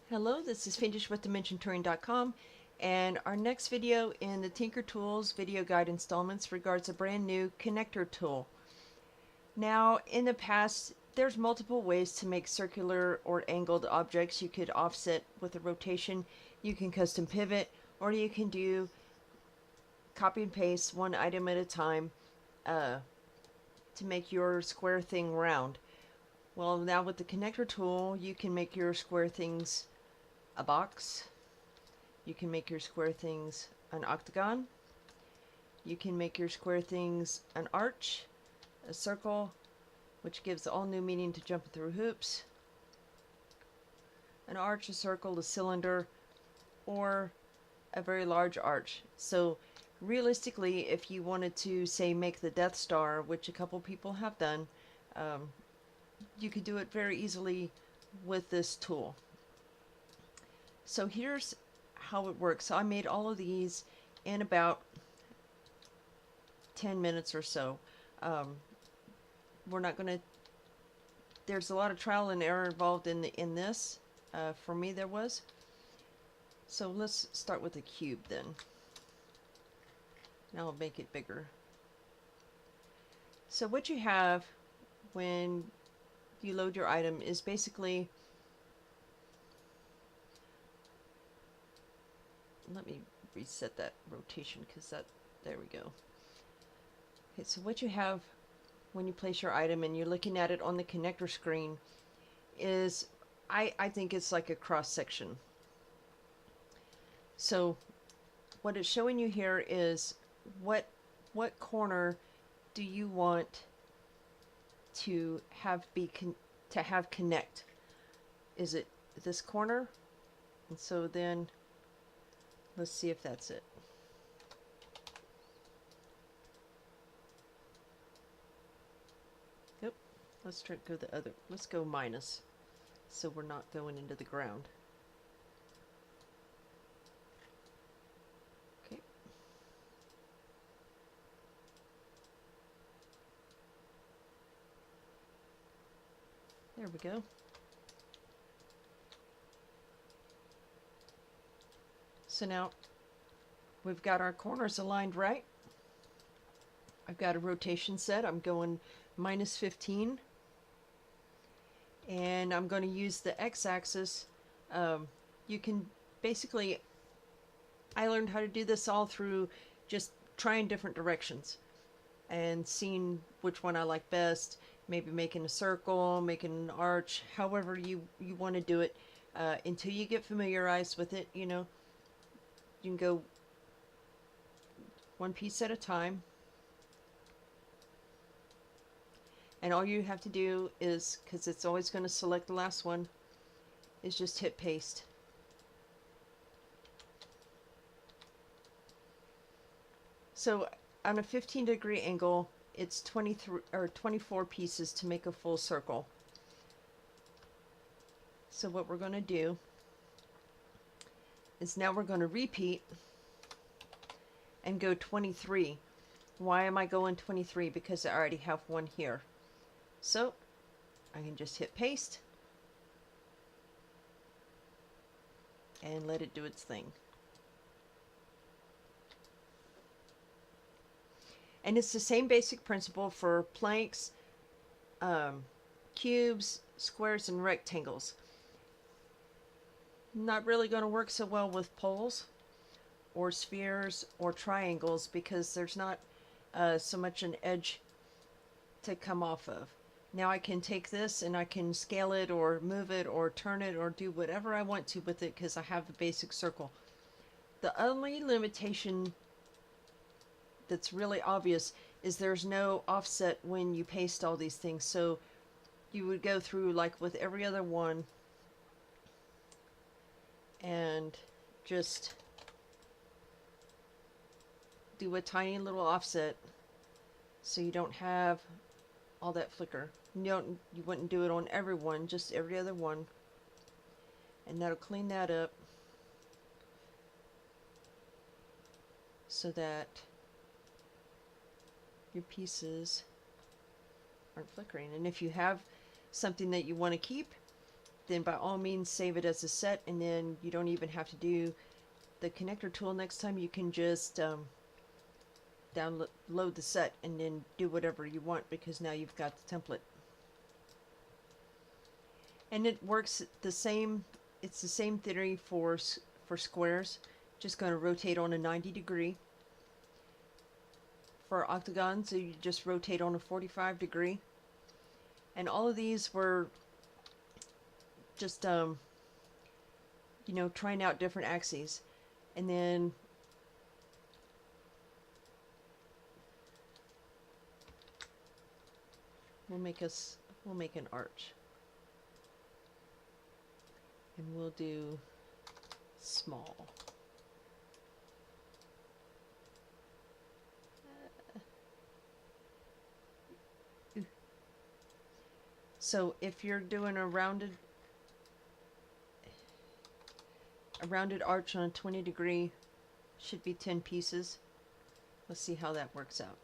Hello, this is FinishWithDimensionTouring.com, and our next video in the Tinker Tools video guide installments regards a brand new connector tool. Now, in the past, there's multiple ways to make circular or angled objects. You could offset with a rotation, you can custom pivot, or you can do copy and paste one item at a time to make your square thing round. Well, now with the connector tool, you can make your square things a box. You can make your square things an octagon. You can make your square things an arch, a circle, which gives all new meaning to jumping through hoops, an arch, a circle, a cylinder, or a very large arch. So realistically, if you wanted to, say, make the Death Star, which a couple people have done, you could do it very easily with this tool. So here's how it works. So I made all of these in about 10 minutes or so. We're not going to, there's a lot of trial and error involved in this. For me there was. So let's start with the cube then. Now I'll make it bigger. So what you have when you load your item is basically, let me reset that rotation because there we go. Okay, so what you have when you place your item and you're looking at it on the connector screen is, I think it's like a cross section. So what it's showing you here is what corner do you want to have connect? Is it this corner? And so then let's see if that's it. Yep. Let's try to go the other. Let's go minus, so we're not going into the ground. Okay. There we go. So now we've got our corners aligned right. I've got a rotation set. I'm going minus 15. And I'm going to use the x-axis. You can basically, I learned how to do this all through just trying different directions and seeing which one I like best. Maybe making a circle, making an arch, however you want to do it, until you get familiarized with it. You know, you can go one piece at a time. And all you have to do is, because it's always going to select the last one, is just hit paste. So on a 15-degree angle, it's 23 or 24 pieces to make a full circle. So what we're going to do is now we're going to repeat and go 23. Why am I going 23? Because I already have one here. So I can just hit paste and let it do its thing. And it's the same basic principle for planks, cubes, squares, and rectangles. Not really going to work so well with poles or spheres or triangles because there's not so much an edge to come off of. Now I can take this and I can scale it or move it or turn it or do whatever I want to with it because I have the basic circle. The only limitation that's really obvious is there's no offset when you paste all these things. So you would go through like with every other one and just do a tiny little offset so you don't have all that flicker. You wouldn't do it on every one, just every other one, and that'll clean that up so that your pieces aren't flickering. And if you have something that you want to keep, then by all means save it as a set, and then you don't even have to do the connector tool next time. You can just download the set and then do whatever you want, because now you've got the template. And it works the same, it's the same theory for squares. Just going to rotate on a 90 degree. For octagons, so you just rotate on a 45 degree. And all of these were just you know, trying out different axes. And then we'll make an arch, and we'll do small. So if you're doing a rounded arch on a 20 degree, should be 10 pieces. Let's see how that works out.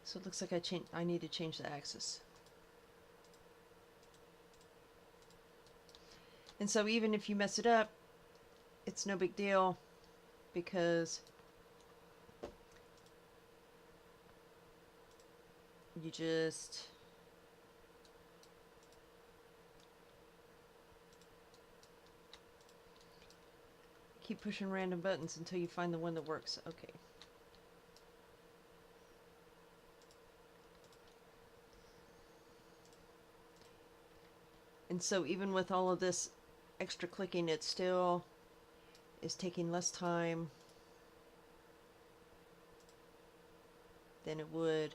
So it looks like I need to change the axis. And so even if you mess it up, it's no big deal, because you just keep pushing random buttons until you find the one that works. Okay. And so even with all of this extra clicking, it still is taking less time than it would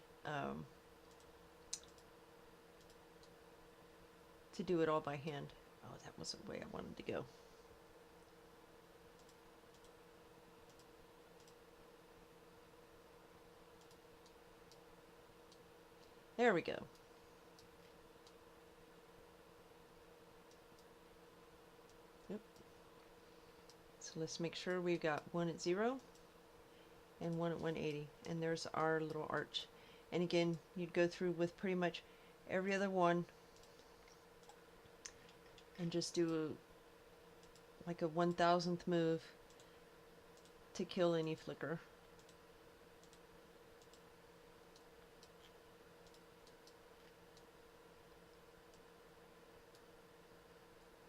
to do it all by hand. Oh, that wasn't the way I wanted to go. There we go. Yep. So let's make sure we've got one at 0 and one at 180. And there's our little arch. And again, you'd go through with pretty much every other one and just do like a 1,000th move to kill any flicker.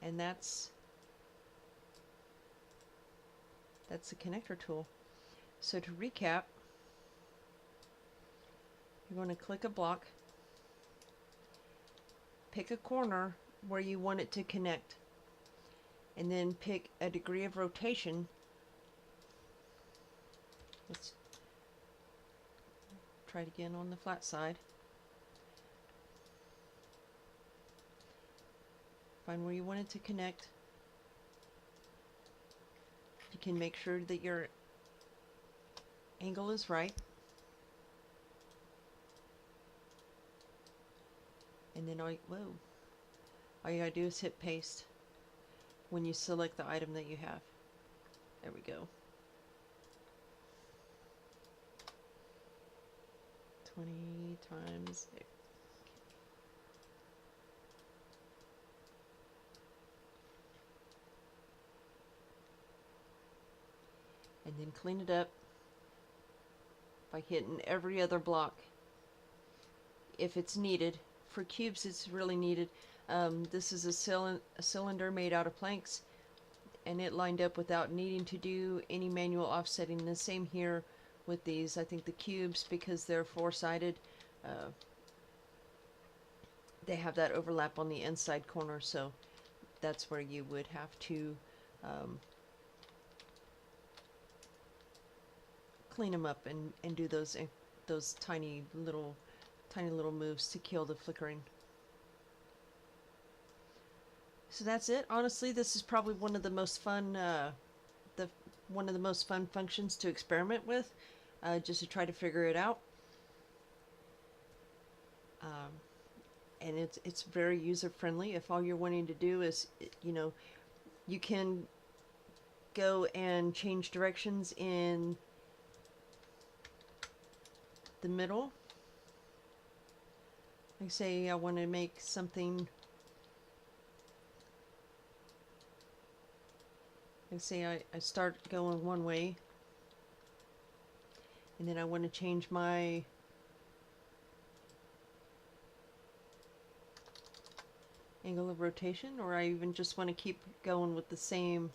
And that's the connector tool. So to recap, you're going to click a block, pick a corner where you want it to connect, and then pick a degree of rotation. Let's try it again on the flat side. Find where you want it to connect. You can make sure that your angle is right. And then all you gotta do is hit paste when you select the item that you have. There we go. 20 times there. And then clean it up by hitting every other block if it's needed. For cubes, it's really needed. This is a cylinder made out of planks, and it lined up without needing to do any manual offsetting. The same here with these. I think the cubes, because they're four-sided, they have that overlap on the inside corner, so that's where you would have to clean them up and do those tiny little moves to kill the flickering. So that's it. Honestly, this is probably one of the most fun functions to experiment with, just to try to figure it out. And it's very user friendly. If all you're wanting to do is, you know, you can go and change directions in the middle, Like say I want to make something, like say I start going one way, and then I want to change my angle of rotation, or I even just want to keep going with the same.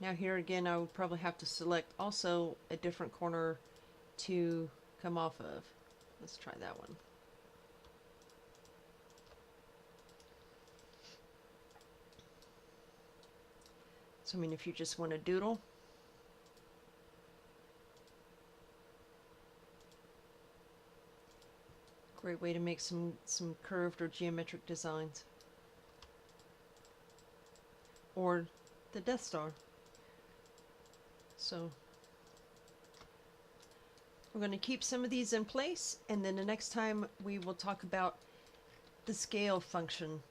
Now here again, I would probably have to select also a different corner to come off of. Let's try that one. So I mean, if you just want to doodle, great way to make some curved or geometric designs. Or the Death Star. So we're going to keep some of these in place, and then the next time we will talk about the scale function.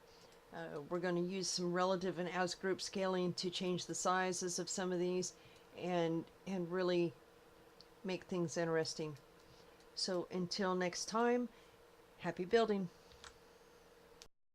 We're going to use some relative and as group scaling to change the sizes of some of these and really make things interesting. So until next time, happy building.